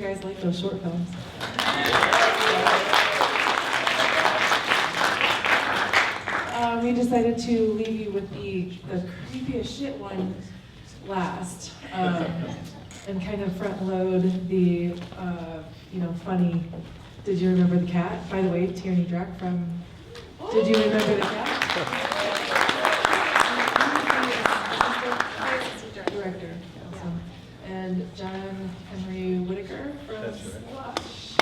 guys like those short films. We decided to leave you with the creepiest shit one last, and kind of front load the funny. Did you remember the cat? By the way, Tierney Dreck from Did You Remember the Cat? Director. Awesome. And John Henry Whitaker from That's right. Slush.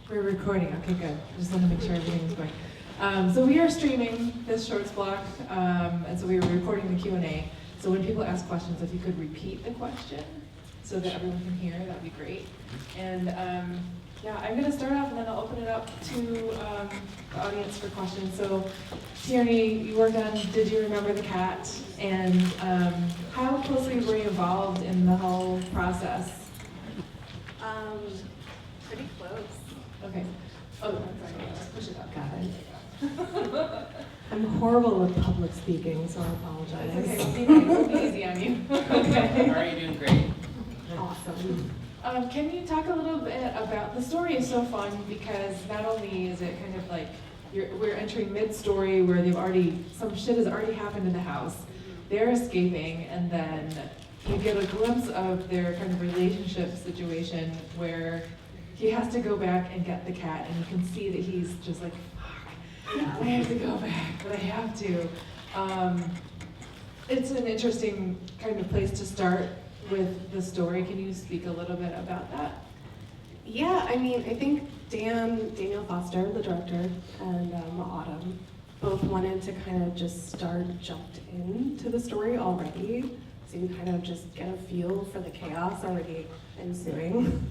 We're recording. Okay, good. Just want to make sure everything is going. So we are streaming this shorts block, and so we are recording the Q&A. So when people ask questions, if you could repeat the question so that everyone can hear, that'd be great. And yeah, I'm going to start off, and then I'll open it up to the audience for questions. So Tierney, you worked on Did You Remember the Cat? And how closely were you involved in the whole process? Pretty close. Okay. Oh, I'm sorry. Just push it up. Got it. I'm horrible with public speaking, so I apologize. It's okay. We'll be easy on you. Okay. How are you doing? Great. Awesome. Can you talk a little bit about, the story is so fun because not only is it kind of like we're entering mid-story where some shit has already happened in the house, they're escaping, and then you get a glimpse of their kind of relationship situation where he has to go back and get the cat, and you can see that he's just like, fuck, I have to go back, but I have to. It's an interesting kind of place to start with the story. Can you speak a little bit about that? Yeah, I mean, I think Daniel Foster, the director, and Autumn both wanted to kind of just jumped into the story already, so you kind of just get a feel for the chaos already ensuing.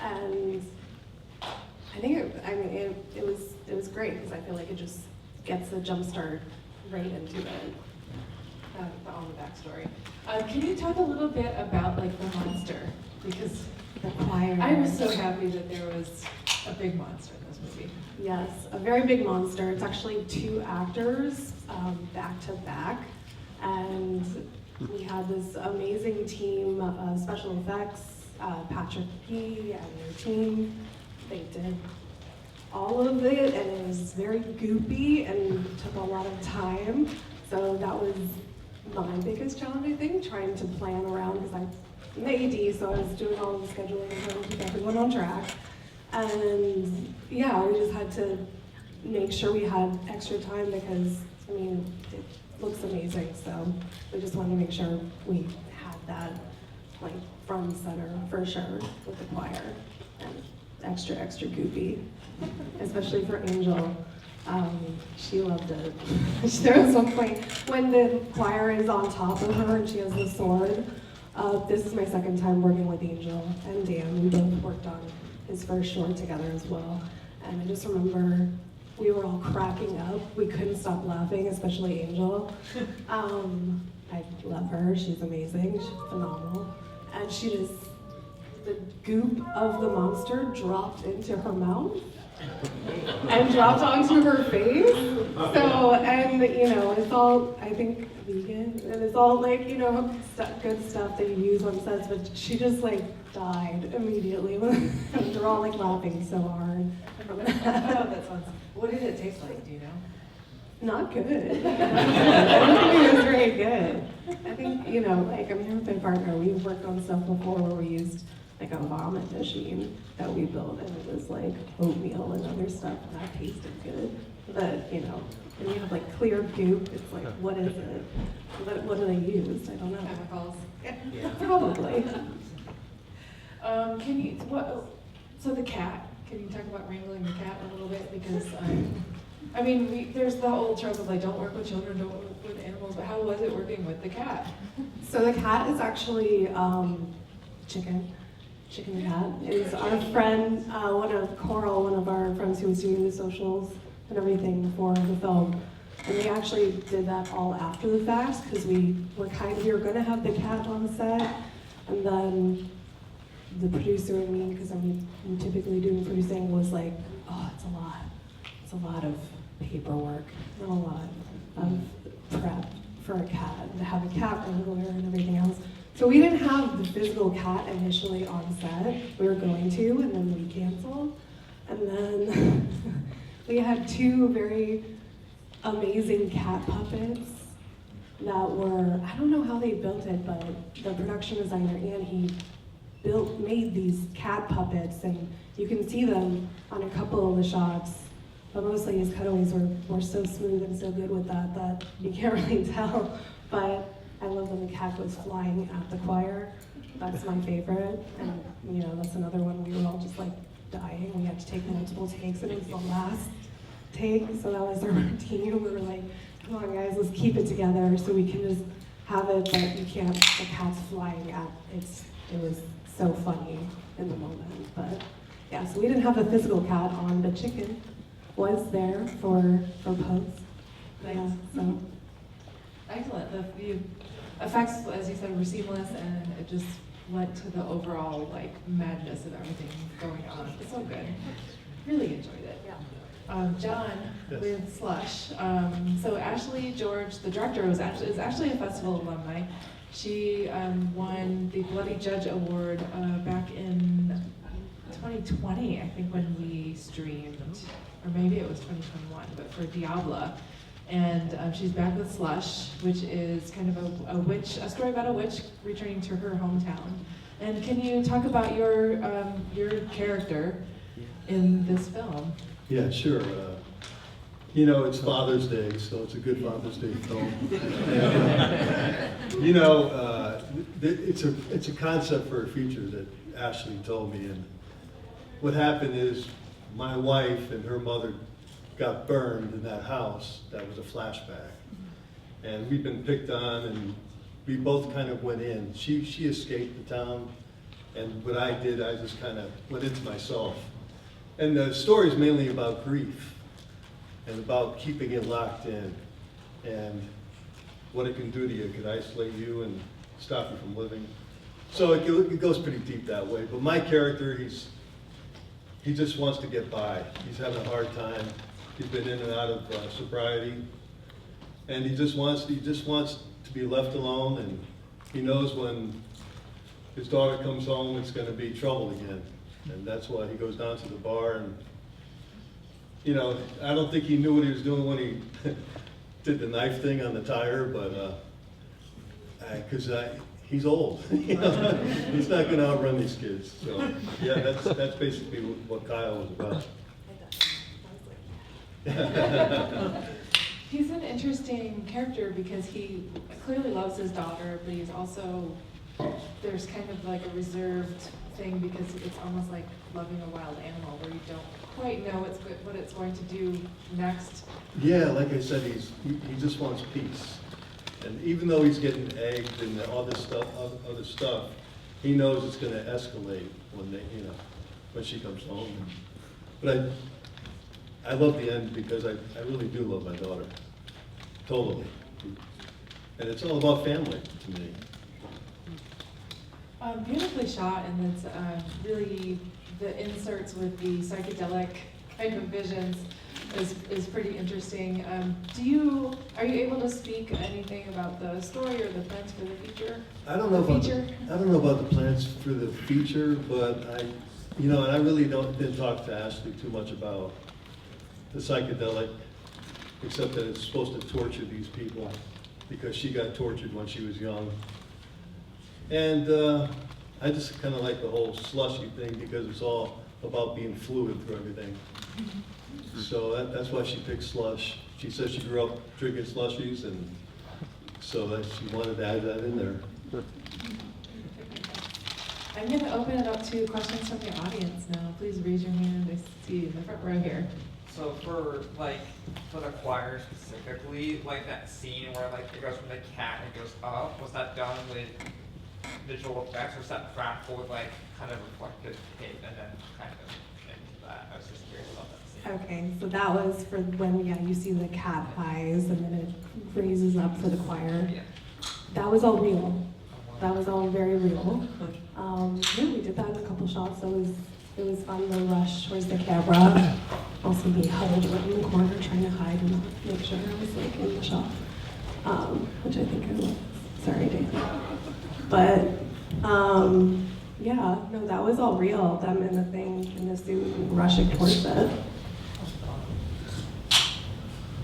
And I think it was great because I feel like it just gets a jump start right into it. On the backstory. Can you talk a little bit about like the monster? Because The choir. I was so happy that there was a big monster in this movie. Yes, a very big monster. It's actually 2 actors back to back, and we had this amazing team of special effects, Patrick P. and their team. They did all of it, and it was very goopy and took a lot of time. So that was my biggest challenge, I think, trying to plan around, because I'm the AD, so I was doing all the scheduling and trying to keep everyone on track. And yeah, we just had to make sure we had extra time because, I mean, it looks amazing. So we just wanted to make sure we had that like front and center for sure with the choir, and extra goopy, especially for Angel. She loved it. There was one point when the choir is on top of her and she has the sword. This is my second time working with Angel and Dan. We both worked on his first short together as well. And I just remember we were all cracking up. We couldn't stop laughing, especially Angel. I love her. She's amazing. She's phenomenal. And the goop of the monster dropped into her mouth and dropped onto her face. So, and it's all, I think, vegan, and it's all like, good stuff that you use on sets, but she just like died immediately. And they're all like laughing so hard. Oh, that sounds. What did it taste like? Do you know? Not good. I don't think it was very good. I think, like, I'm here with my partner, we've worked on stuff before where we used like a vomit machine that we built, and it was like oatmeal and other stuff, and that tasted good. But, when you have like clear goop, it's like, what is it? What do they use? I don't know. Chemicals. Yeah. Probably. So the cat, can you talk about wrangling the cat a little bit? Because, there's the old trope of like, don't work with children, don't work with animals, but how was it working with the cat? So the cat is actually Chicken Cat is our friend, one of our friends who was doing the socials and everything for the film. And we actually did that all after the fact because we were going to have the cat on set, and then the producer and me, because I'm typically doing producing, was like, oh, it's a lot of paperwork and a lot of prep for a cat, and to have a cat burglar and everything else. So we didn't have the physical cat initially on set. We were going to, and then we canceled. And then we had two very amazing cat puppets that were, I don't know how they built it, but the production designer, Ann, he made these cat puppets, and you can see them on a couple of the shots, but mostly his cutaways were so smooth and so good with that you can't really tell. But I love when the cat goes flying at the choir. That's my favorite, and that's another one we were all just like dying. We had to take multiple takes, and it was the last take, so that was our routine. We were like, come on guys, let's keep it together so we can just have it, but you can't, the cat's flying at, it was so funny in the moment. But yeah, so we didn't have the physical cat on, but Chicken was there for post. Yeah, so. Excellent. The effects, as you said, were seamless, and it just led to the overall madness of everything going on. It's so good. Really enjoyed it. Yeah. John, Yes. with Slush. So Ashley George, the director, is actually a festival alumni. She won the Bloody Judge Award back in 2020, I think, when we streamed, or maybe it was 2021, but for Diabla. And she's back with Slush, which is kind of a story about a witch returning to her hometown. And can you talk about your character in this film? Yeah, sure. It's Father's Day, so it's a good Father's Day film. It's a concept for a feature that Ashley told me. And what happened is my wife and her mother got burned in that house. That was a flashback. And we've been picked on, and we both kind of went in. She escaped the town, and what I did, I just kind of went into myself. And the story is mainly about grief and about keeping it locked in and what it can do to you. It can isolate you and stop you from living. So it goes pretty deep that way. But my character, he just wants to get by. He's having a hard time. He's been in and out of sobriety, and he just wants to be left alone. And he knows when his daughter comes home, it's going to be trouble again. And that's why he goes down to the bar. And I don't think he knew what he was doing when he did the knife thing on the tire, but because he's old, he's not going to outrun these kids. So yeah, that's basically what Kyle was about. He's an interesting character because he clearly loves his daughter, but he's also, there's kind of like a reserved thing because it's almost like loving a wild animal where you don't quite know what it's going to do next. Yeah, like I said, he just wants peace. And even though he's getting egged and all this stuff, other stuff, he knows it's going to escalate when she comes home. But I love the end because I really do love my daughter, totally. And it's all about family to me. Beautifully shot, and it's really, the inserts with the psychedelic kind of visions is pretty interesting. Are you able to speak anything about the story or the plans for the feature? I don't know about the plans for the feature, but I really didn't talk to Ashley too much about the psychedelic, except that it's supposed to torture these people because she got tortured when she was young. And I just kind of like the whole slushy thing because it's all about being fluid through everything. So that's why she picked Slush. She says she grew up drinking slushies, and so that she wanted to add that in there. I'm going to open it up to questions from the audience now. Please raise your hand. I see you in the front row here. So for the choir specifically, that scene where it goes from the cat and it goes up, was that done with visual effects, or was that practical with kind of reflective tape and then kind of into that? I was just curious about that scene. Okay, so that was for when you see the cat eyes and then it raises up for the choir. Yeah. That was all real. That was all very real. Yeah, we did that in a couple shots. That was It was fun, the rush towards the camera. Also me huddled right in the corner trying to hide and make sure I was like in the shot, which I think I was. Sorry, Dave. But yeah, no, that was all real. Them in the thing, in the suit, and rushing towards it.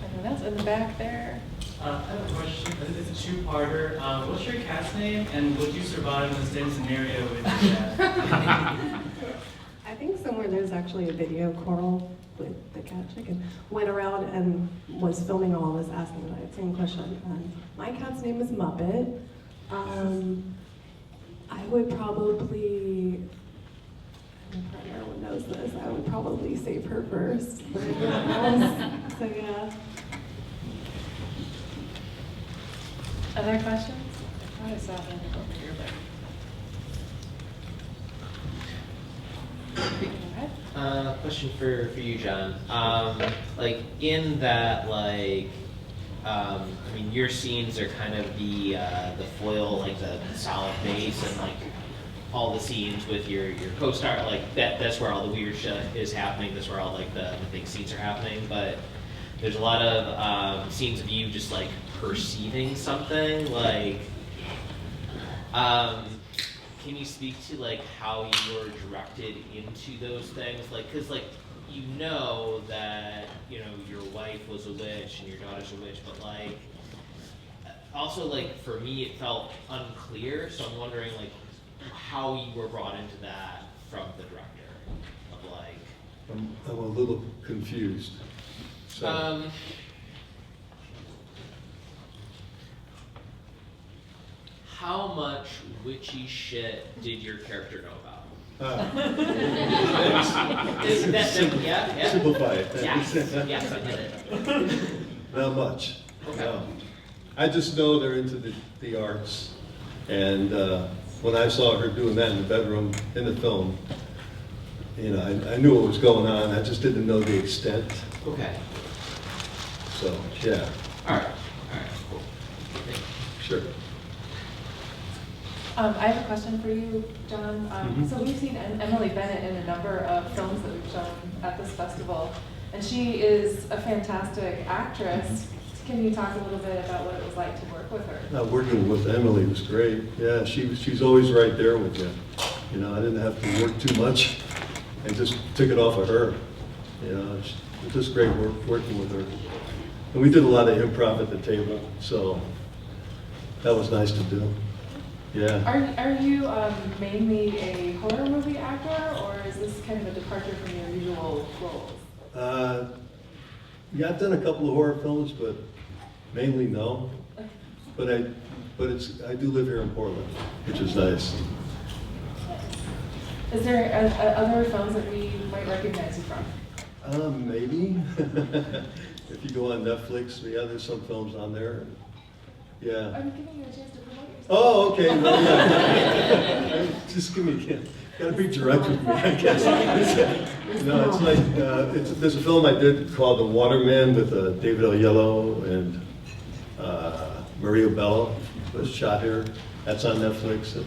Anyone else in the back there? I have a question. It's a two-parter. What's your cat's name, and would you survive in the same scenario with your cat? I think somewhere there's actually a video, Coral with the cat chicken, went around and was filming all of us asking that same question. And my cat's name is Muppet. I would probably, my partner knows this, I would probably save her first. For everyone else. So yeah. Other questions? I saw a hand over here, but. Go ahead. Question for you, John. Like in that, like, I mean, your scenes are kind of the foil, like the solid base, and like all the scenes with your co-star, like that's where all the weird shit is happening. That's where all like the big scenes are happening. But there's a lot of scenes of you just like perceiving something, like. Can you speak to like how you were directed into those things? Like, cause like you know that you know your wife was a witch and your daughter's a witch, but like also like for me it felt unclear. So I'm wondering like how you were brought into that from the director of like. I'm a little confused. So, How much witchy shit did your character know about? Yeah. Simplify it. Yes, I did it. Not much. Okay. No. I just know they're into the arts. And when I saw her doing that in the bedroom, in the film, you know, I knew what was going on. I just didn't know the extent. Okay. So, yeah, All right, cool. sure. I have a question for you, John. So we've seen Emily Bennett in a number of films that we've shown at this festival, and she is a fantastic actress. Can you talk a little bit about what it was like to work with her? Working with Emily was great. Yeah, she's always right there with you. You know, I didn't have to work too much. I just took it off of her. You know, it was just great working with her. And we did a lot of improv at the table, so that was nice to do. Yeah. Are you mainly a horror movie actor, or is this kind of a departure from your usual roles? Yeah, I've done a couple of horror films, but mainly no. But I do live here in Portland, which is nice. Is there other films that we might recognize you from? Maybe. If you go on Netflix, yeah, there's some films on there. Yeah. I'm giving you a chance to promote yourself. Oh, okay. Well, yeah. Just give me a chance. Gotta be direct with me, I guess. No, it's like, there's a film I did called The Waterman with David Oyelowo and Maria Bello. It was shot here. That's on Netflix.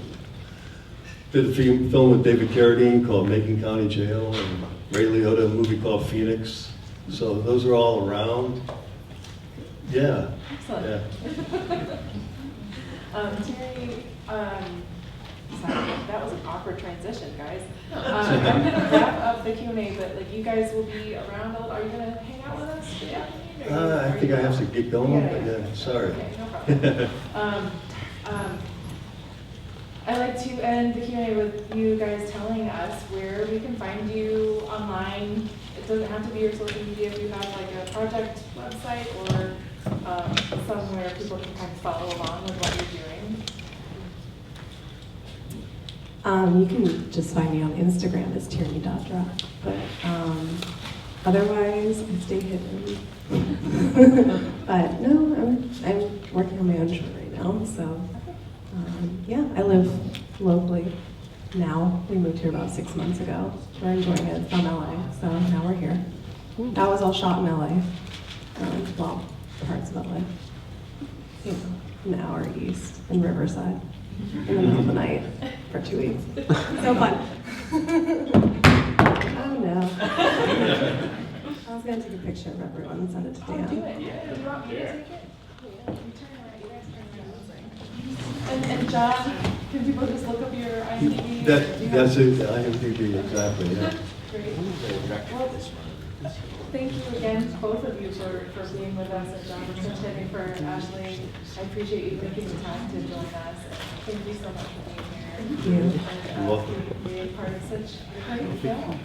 Did a film with David Carradine called Macon County Jail, and Ray Liotta, a movie called Phoenix. So those are all around. Yeah. Excellent. Yeah. Terry, sorry, that was an awkward transition, guys. I'm gonna wrap up the Q&A, but like you guys will be around. Are you gonna hang out with us for the afternoon? I think I have to get going, but yeah, sorry. Okay, no problem. I like to end the Q&A with you guys telling us where we can find you online. It doesn't have to be your social media. If you have like a project website or somewhere people can kind of follow along with what you're doing. You can just find me on Instagram as Tierney.drop, but otherwise I stay hidden. But no, I'm working on my own show right now, so yeah, I live locally now. We moved here about 6 months ago. We're enjoying it. It's from LA, so now we're here. That was all shot in LA. Well, parts of LA. You know, an hour east in Riverside in the middle of the night for 2 weeks. So fun. know. I was gonna take a picture of everyone and send it to Oh, Dan. do it. Do you want me to take it? You turn around, you guys turn around. And John, can people just look up your IMDb? That's it, IMDb, exactly, yeah. Great. Director of this one. Thank you again, both of you, for being with us, and John, for sitting for Ashley. I appreciate you making the time to join us. Thank you so much for being here. Thank you. And, You're welcome. being part of such a great film.